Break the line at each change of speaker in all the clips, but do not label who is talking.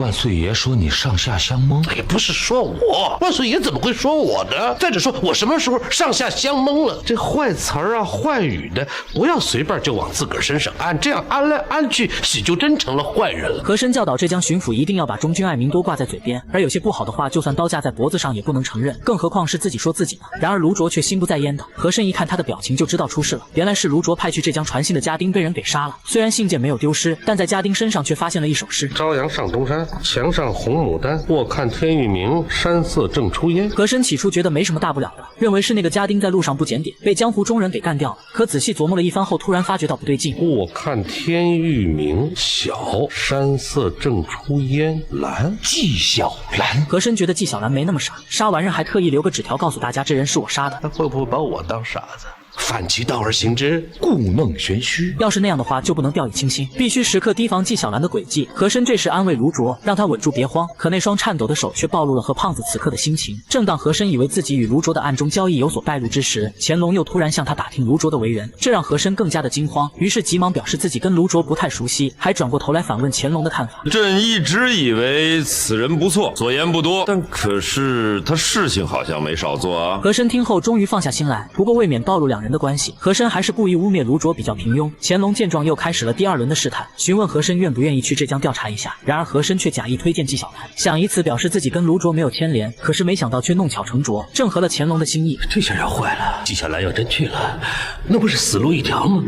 万岁爷说你上下相蒙，
也不是说我，万岁爷怎么会说我呢？再者说，我什么时候上下相蒙了？这坏词儿啊、坏语的，不要随便就往自个儿身上安，这样安来安去，喜就真成了坏人了。
和珅教导浙江巡抚一定要把忠君爱民多挂在嘴边，而有些不好的话，就算刀架在脖子上也不能承认，更何况是自己说自己呢？然而卢卓却心不在焉的，和珅一看他的表情就知道出事了，原来是卢卓派去浙江传信的家丁被人给杀了。虽然信件没有丢失，但在家丁身上却发现了一首诗：
朝阳上东山，墙上红牡丹，卧看天欲明，山色正出烟。
和珅起初觉得没什么大不了的，认为是那个家丁在路上不检点，被江湖中人给干掉了。可仔细琢磨了一番后，突然发觉到不对劲。
卧看天欲明，小山色正出烟，蓝
纪晓岚。
和珅觉得纪晓岚没那么傻，杀完人还特意留个纸条告诉大家这人是我杀的。
他会不会把我当傻子？反其道而行之，
故弄玄虚。
要是那样的话，就不能掉以轻心，必须时刻提防纪晓岚的诡计。和珅这时安慰卢卓，让他稳住，别慌。可那双颤抖的手却暴露了和胖子此刻的心情。正当和珅以为自己与卢卓的暗中交易有所败露之时，乾隆又突然向他打听卢卓的为人，这让和珅更加的惊慌。于是急忙表示自己跟卢卓不太熟悉，还转过头来反问乾隆的看法。
朕一直以为此人不错，所言不多，但可是他事情好像没少做啊。
和珅听后终于放下心来，不过为免暴露两人的关系，和珅还是故意污蔑卢卓比较平庸。乾隆见状又开始了第二轮的试探，询问和珅愿不愿意去浙江调查一下。然而和珅却假意推荐纪晓岚，想以此表示自己跟卢卓没有牵连。可是没想到却弄巧成拙，正合了乾隆的心意。
这下要坏了，纪晓岚要真去了，那不是死路一条吗？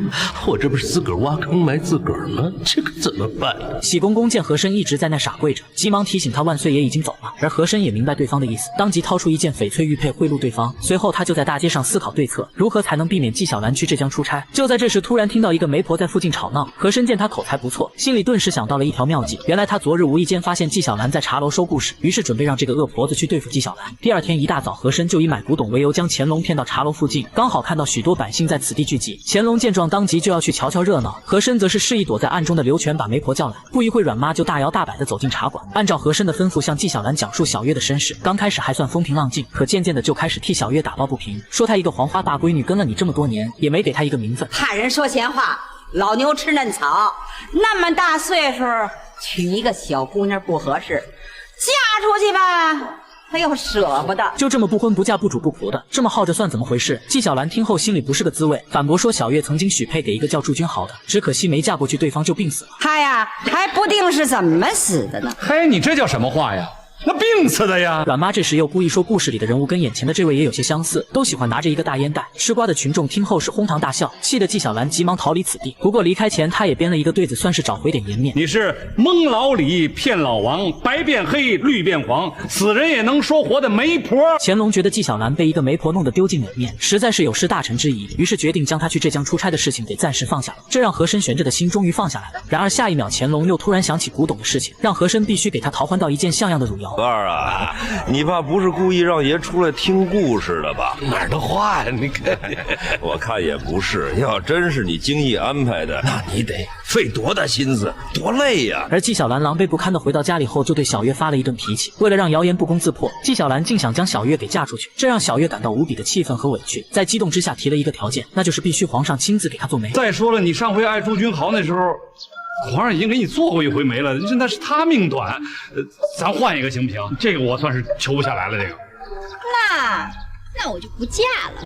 我这不是自个儿挖坑埋自个儿吗？这可怎么办？
喜公公见和珅一直在那傻跪着，急忙提醒他万岁爷已经走了。而和珅也明白对方的意思，当即掏出一件翡翠玉佩贿赂对方。随后他就在大街上思考对策，如何才能避免纪晓岚去浙江出差。就在这时，突然听到一个媒婆在附近吵闹。和珅见他口才不错，心里顿时想到了一条妙计。原来他昨日无意间发现纪晓岚在茶楼说故事，于是准备让这个恶婆子去对付纪晓岚。第二天一大早，和珅就以买古董为由将乾隆骗到茶楼附近，刚好看到许多百姓在此地聚集。乾隆见状，当即就要去瞧瞧热闹。和珅则是示意躲在暗中的刘全把媒婆叫来。不一会，阮妈就大摇大摆地走进茶馆，按照和珅的吩咐向纪晓岚讲述小月的身世。刚开始还算风平浪静，可渐渐的就开始替小月打抱不平，说她一个黄花大闺女跟了你这么多年，也没给她一个名分。
汉人说闲话，老牛吃嫩草，那么大岁数娶一个小姑娘不合适，嫁出去吧他又舍不得，
就这么不婚不嫁不主不仆的，这么耗着算怎么回事？纪晓岚听后心里不是个滋味，反驳说小月曾经许配给一个叫祝君豪的，只可惜没嫁过去，对方就病死了。
他呀还不定是怎么死的呢。
嘿，你这叫什么话呀？那病死的呀！
阮妈这时又故意说故事里的人物跟眼前的这位也有些相似，都喜欢拿着一个大烟袋。吃瓜的群众听后是哄堂大笑，气得纪晓岚急忙逃离此地。不过离开前，他也编了一个对子，算是找回点颜面。
你是蒙老李骗老王，白变黑，绿变黄，死人也能说活的媒婆。
乾隆觉得纪晓岚被一个媒婆弄得丢尽脸面，实在是有失大臣之仪，于是决定将他去浙江出差的事情给暂时放下了。这让和珅悬着的心终于放下来了。然而下一秒，乾隆又突然想起古董的事情，让和珅必须给他淘换到一件像样的汝窑。
二啊，你爸不是故意让爷出来听故事的吧？
哪儿的话呀？你看，
我看也不是。要真是你精意安排的，那你得费多大心思，多累呀！
而纪晓岚狼狈不堪地回到家里后，就对小月发了一顿脾气。为了让谣言不攻自破，纪晓岚竟想将小月给嫁出去，这让小月感到无比的气愤和委屈。在激动之下提了一个条件，那就是必须皇上亲自给她做媒。
再说了，你上回爱祝君豪那时候，皇上已经给你做过一回媒了，那是他命短，咱换一个行不行？这个我算是求不下来了。这个，
那我就不嫁了。